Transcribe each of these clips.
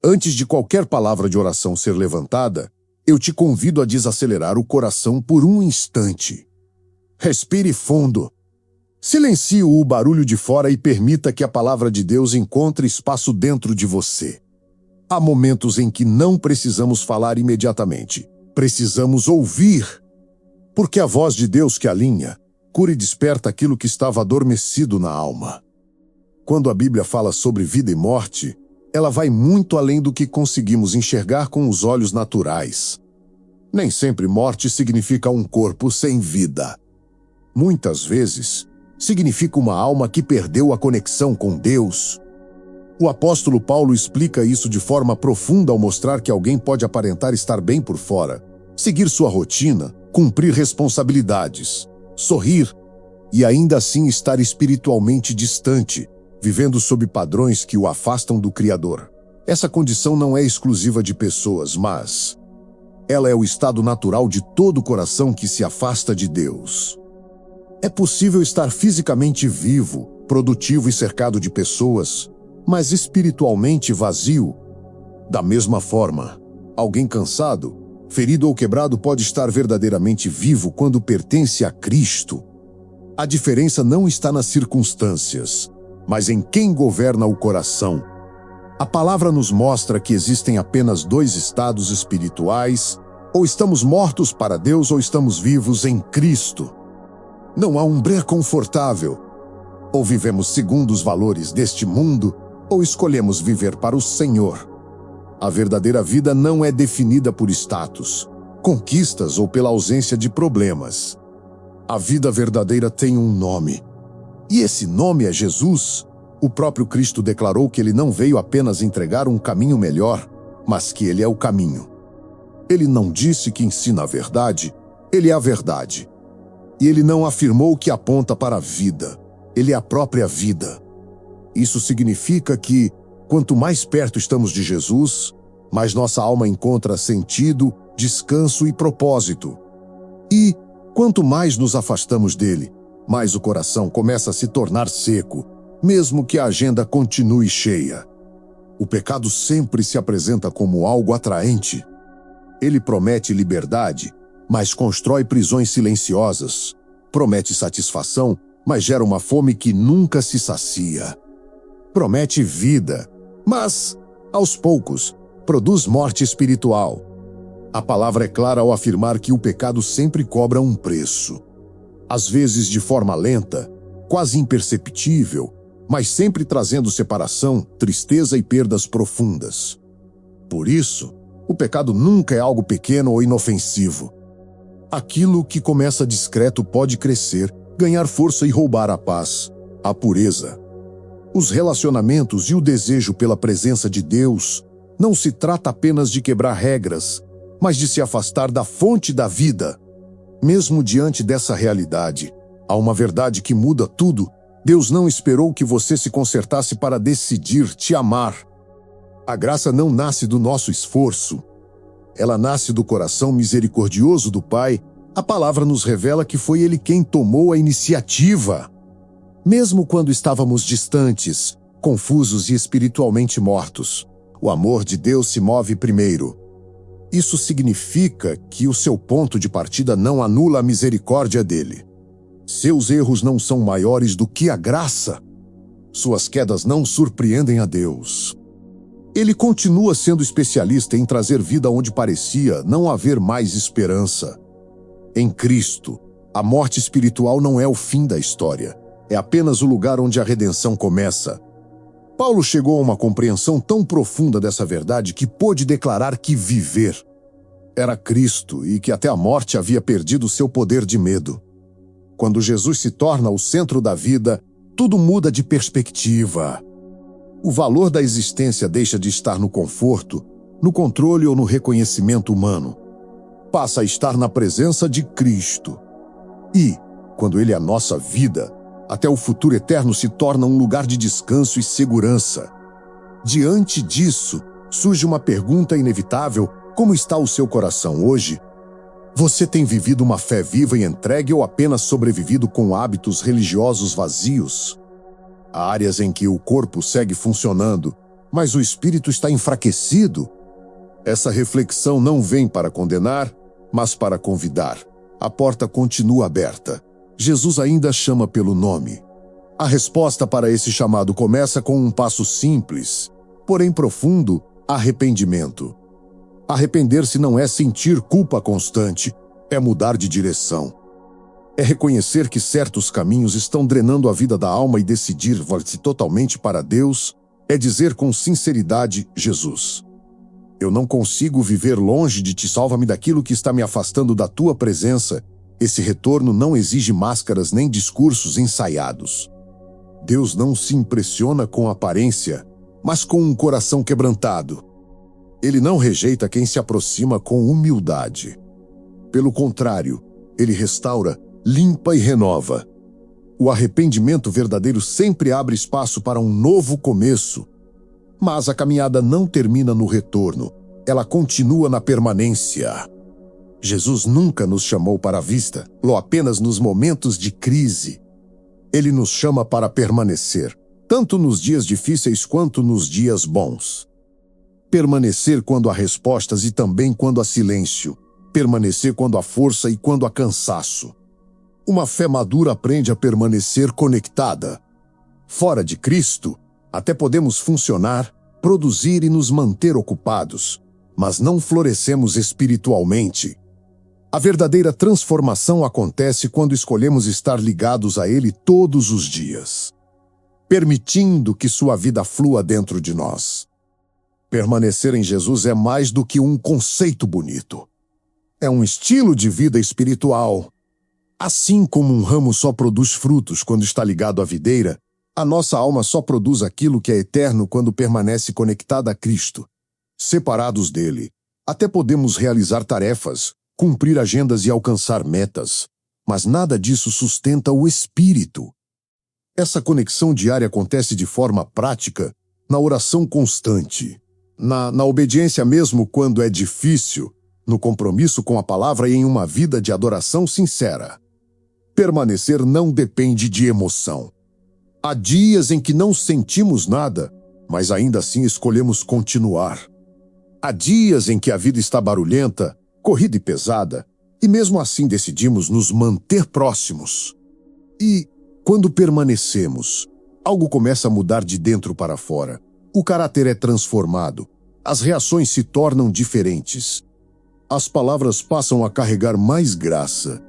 Antes de qualquer palavra de oração ser levantada, eu te convido a desacelerar o coração por um instante. Respire fundo. Silencie o barulho de fora e permita que a palavra de Deus encontre espaço dentro de você. Há momentos em que não precisamos falar imediatamente. Precisamos ouvir. Porque a voz de Deus que alinha, cura e desperta aquilo que estava adormecido na alma. Quando a Bíblia fala sobre vida e morte, ela vai muito além do que conseguimos enxergar com os olhos naturais. Nem sempre morte significa um corpo sem vida. Muitas vezes, significa uma alma que perdeu a conexão com Deus. O apóstolo Paulo explica isso de forma profunda ao mostrar que alguém pode aparentar estar bem por fora, seguir sua rotina, cumprir responsabilidades, sorrir e ainda assim estar espiritualmente distante, vivendo sob padrões que o afastam do Criador. Essa condição não é exclusiva de pessoas, mas ela é o estado natural de todo coração que se afasta de Deus. É possível estar fisicamente vivo, produtivo e cercado de pessoas, mas espiritualmente vazio. Da mesma forma, alguém cansado, ferido ou quebrado pode estar verdadeiramente vivo quando pertence a Cristo. A diferença não está nas circunstâncias, mas em quem governa o coração. A palavra nos mostra que existem apenas dois estados espirituais: ou estamos mortos para Deus ou estamos vivos em Cristo. Não há um bré confortável. Ou vivemos segundo os valores deste mundo, ou escolhemos viver para o Senhor. A verdadeira vida não é definida por status, conquistas ou pela ausência de problemas. A vida verdadeira tem um nome. E esse nome é Jesus. O próprio Cristo declarou que ele não veio apenas entregar um caminho melhor, mas que ele é o caminho. Ele não disse que ensina a verdade, ele é a verdade. E ele não afirmou que aponta para a vida, ele é a própria vida. Isso significa que, quanto mais perto estamos de Jesus, mais nossa alma encontra sentido, descanso e propósito. E, quanto mais nos afastamos dele, mais o coração começa a se tornar seco, mesmo que a agenda continue cheia. O pecado sempre se apresenta como algo atraente. Ele promete liberdade, mas constrói prisões silenciosas. Promete satisfação, mas gera uma fome que nunca se sacia. Promete vida, mas, aos poucos, produz morte espiritual. A palavra é clara ao afirmar que o pecado sempre cobra um preço. Às vezes de forma lenta, quase imperceptível, mas sempre trazendo separação, tristeza e perdas profundas. Por isso, o pecado nunca é algo pequeno ou inofensivo. Aquilo que começa discreto pode crescer, ganhar força e roubar a paz, a pureza. Os relacionamentos e o desejo pela presença de Deus não se trata apenas de quebrar regras, mas de se afastar da fonte da vida. Mesmo diante dessa realidade, há uma verdade que muda tudo. Deus não esperou que você se consertasse para decidir te amar. A graça não nasce do nosso esforço. Ela nasce do coração misericordioso do Pai. A palavra nos revela que foi Ele quem tomou a iniciativa. Mesmo quando estávamos distantes, confusos e espiritualmente mortos, o amor de Deus se move primeiro. Isso significa que o seu ponto de partida não anula a misericórdia dele. Seus erros não são maiores do que a graça. Suas quedas não surpreendem a Deus. Ele continua sendo especialista em trazer vida onde parecia não haver mais esperança. Em Cristo, a morte espiritual não é o fim da história. É apenas o lugar onde a redenção começa. Paulo chegou a uma compreensão tão profunda dessa verdade que pôde declarar que viver era Cristo e que até a morte havia perdido seu poder de medo. Quando Jesus se torna o centro da vida, tudo muda de perspectiva. O valor da existência deixa de estar no conforto, no controle ou no reconhecimento humano. Passa a estar na presença de Cristo. E, quando Ele é a nossa vida, até o futuro eterno se torna um lugar de descanso e segurança. Diante disso, surge uma pergunta inevitável: como está o seu coração hoje? Você tem vivido uma fé viva e entregue ou apenas sobrevivido com hábitos religiosos vazios? Há áreas em que o corpo segue funcionando, mas o espírito está enfraquecido. Essa reflexão não vem para condenar, mas para convidar. A porta continua aberta. Jesus ainda chama pelo nome. A resposta para esse chamado começa com um passo simples, porém profundo: arrependimento. Arrepender-se não é sentir culpa constante, é mudar de direção. É reconhecer que certos caminhos estão drenando a vida da alma e decidir voltar-se totalmente para Deus. É dizer com sinceridade: Jesus, eu não consigo viver longe de ti, salva-me daquilo que está me afastando da tua presença. Esse retorno não exige máscaras nem discursos ensaiados. Deus não se impressiona com a aparência, mas com um coração quebrantado. Ele não rejeita quem se aproxima com humildade. Pelo contrário, ele restaura, limpa e renova. O arrependimento verdadeiro sempre abre espaço para um novo começo. Mas a caminhada não termina no retorno, ela continua na permanência. Jesus nunca nos chamou para a vista, apenas nos momentos de crise. Ele nos chama para permanecer, tanto nos dias difíceis quanto nos dias bons. Permanecer quando há respostas e também quando há silêncio. Permanecer quando há força e quando há cansaço. Uma fé madura aprende a permanecer conectada. Fora de Cristo, até podemos funcionar, produzir e nos manter ocupados, mas não florescemos espiritualmente. A verdadeira transformação acontece quando escolhemos estar ligados a Ele todos os dias, permitindo que sua vida flua dentro de nós. Permanecer em Jesus é mais do que um conceito bonito. É um estilo de vida espiritual. Assim como um ramo só produz frutos quando está ligado à videira, a nossa alma só produz aquilo que é eterno quando permanece conectada a Cristo. Separados dele, até podemos realizar tarefas, cumprir agendas e alcançar metas, mas nada disso sustenta o espírito. Essa conexão diária acontece de forma prática, na oração constante, na obediência mesmo quando é difícil, no compromisso com a palavra e em uma vida de adoração sincera. Permanecer não depende de emoção. Há dias em que não sentimos nada, mas ainda assim escolhemos continuar. Há dias em que a vida está barulhenta, corrida e pesada, e mesmo assim decidimos nos manter próximos. E, quando permanecemos, algo começa a mudar de dentro para fora. O caráter é transformado, as reações se tornam diferentes. As palavras passam a carregar mais graça.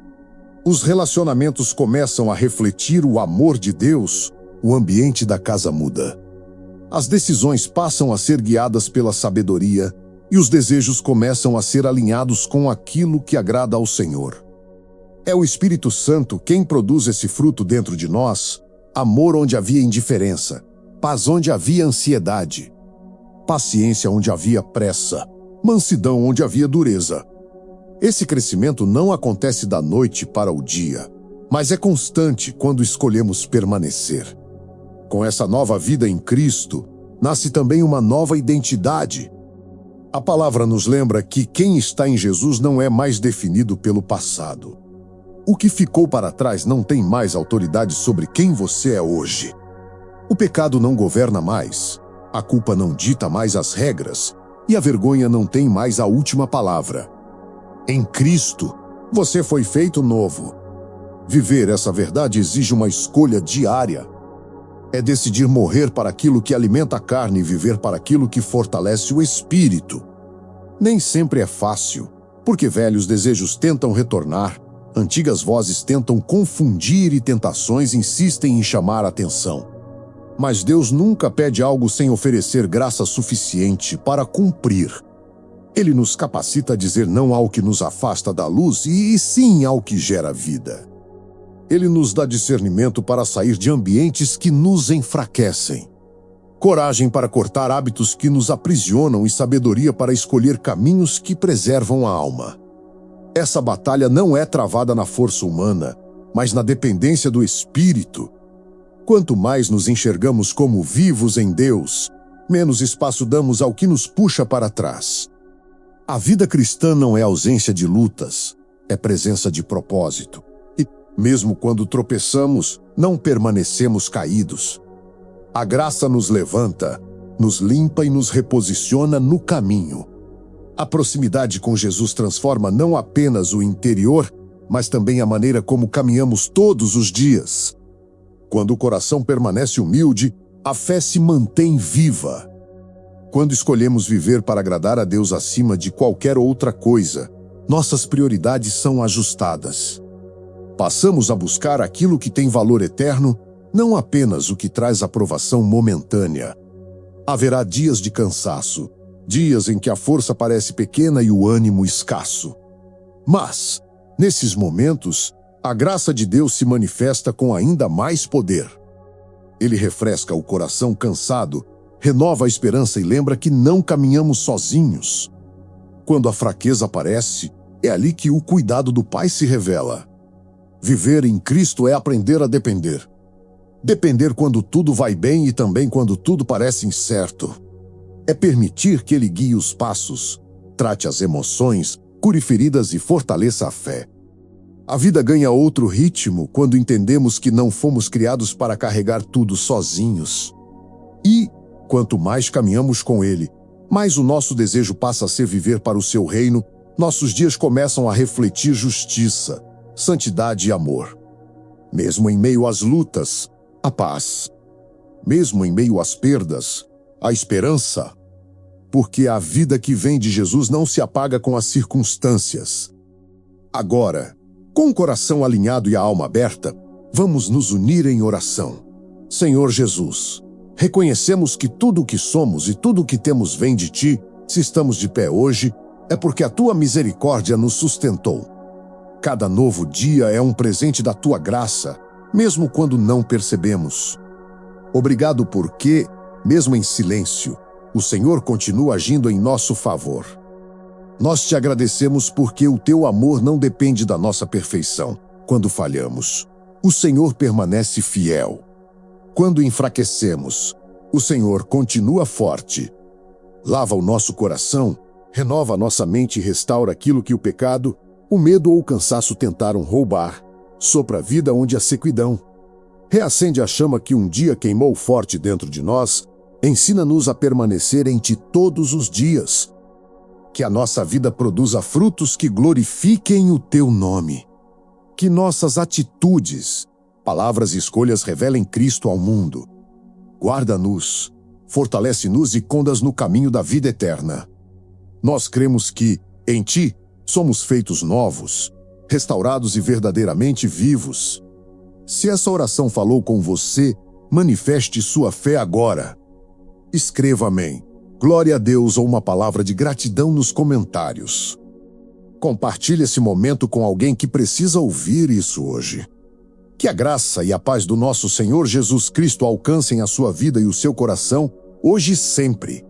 Os relacionamentos começam a refletir o amor de Deus, o ambiente da casa muda. As decisões passam a ser guiadas pela sabedoria e os desejos começam a ser alinhados com aquilo que agrada ao Senhor. É o Espírito Santo quem produz esse fruto dentro de nós: amor onde havia indiferença, paz onde havia ansiedade, paciência onde havia pressa, mansidão onde havia dureza. Esse crescimento não acontece da noite para o dia, mas é constante quando escolhemos permanecer. Com essa nova vida em Cristo, nasce também uma nova identidade. A palavra nos lembra que quem está em Jesus não é mais definido pelo passado. O que ficou para trás não tem mais autoridade sobre quem você é hoje. O pecado não governa mais, a culpa não dita mais as regras e a vergonha não tem mais a última palavra. Em Cristo, você foi feito novo. Viver essa verdade exige uma escolha diária. É decidir morrer para aquilo que alimenta a carne e viver para aquilo que fortalece o espírito. Nem sempre é fácil, porque velhos desejos tentam retornar, antigas vozes tentam confundir e tentações insistem em chamar a atenção. Mas Deus nunca pede algo sem oferecer graça suficiente para cumprir. Ele nos capacita a dizer não ao que nos afasta da luz e sim ao que gera vida. Ele nos dá discernimento para sair de ambientes que nos enfraquecem, coragem para cortar hábitos que nos aprisionam e sabedoria para escolher caminhos que preservam a alma. Essa batalha não é travada na força humana, mas na dependência do Espírito. Quanto mais nos enxergamos como vivos em Deus, menos espaço damos ao que nos puxa para trás. A vida cristã não é ausência de lutas, é presença de propósito. E, mesmo quando tropeçamos, não permanecemos caídos. A graça nos levanta, nos limpa e nos reposiciona no caminho. A proximidade com Jesus transforma não apenas o interior, mas também a maneira como caminhamos todos os dias. Quando o coração permanece humilde, a fé se mantém viva. Quando escolhemos viver para agradar a Deus acima de qualquer outra coisa, nossas prioridades são ajustadas. Passamos a buscar aquilo que tem valor eterno, não apenas o que traz aprovação momentânea. Haverá dias de cansaço, dias em que a força parece pequena e o ânimo escasso. Mas, nesses momentos, a graça de Deus se manifesta com ainda mais poder. Ele refresca o coração cansado, renova a esperança e lembra que não caminhamos sozinhos. Quando a fraqueza aparece, é ali que o cuidado do Pai se revela. Viver em Cristo é aprender a depender. Depender quando tudo vai bem e também quando tudo parece incerto. É permitir que Ele guie os passos, trate as emoções, cure feridas e fortaleça a fé. A vida ganha outro ritmo quando entendemos que não fomos criados para carregar tudo sozinhos. E, quanto mais caminhamos com Ele, mais o nosso desejo passa a ser viver para o seu reino, nossos dias começam a refletir justiça, santidade e amor. Mesmo em meio às lutas, a paz. Mesmo em meio às perdas, a esperança. Porque a vida que vem de Jesus não se apaga com as circunstâncias. Agora, com o coração alinhado e a alma aberta, vamos nos unir em oração. Senhor Jesus, reconhecemos que tudo o que somos e tudo o que temos vem de Ti. Se estamos de pé hoje, é porque a Tua misericórdia nos sustentou. Cada novo dia é um presente da Tua graça, mesmo quando não percebemos. Obrigado porque, mesmo em silêncio, o Senhor continua agindo em nosso favor. Nós te agradecemos porque o Teu amor não depende da nossa perfeição. Quando falhamos, o Senhor permanece fiel. Quando enfraquecemos, o Senhor continua forte. Lava o nosso coração, renova a nossa mente e restaura aquilo que o pecado, o medo ou o cansaço tentaram roubar. Sopra a vida onde há sequidão. Reacende a chama que um dia queimou forte dentro de nós. Ensina-nos a permanecer em Ti todos os dias. Que a nossa vida produza frutos que glorifiquem o Teu nome. Que nossas atitudes, palavras e escolhas revelem Cristo ao mundo. Guarda-nos, fortalece-nos e conda-nos no caminho da vida eterna. Nós cremos que, em Ti, somos feitos novos, restaurados e verdadeiramente vivos. Se essa oração falou com você, manifeste sua fé agora. Escreva amém. Glória a Deus ou uma palavra de gratidão nos comentários. Compartilhe esse momento com alguém que precisa ouvir isso hoje. Que a graça e a paz do nosso Senhor Jesus Cristo alcancem a sua vida e o seu coração, hoje e sempre.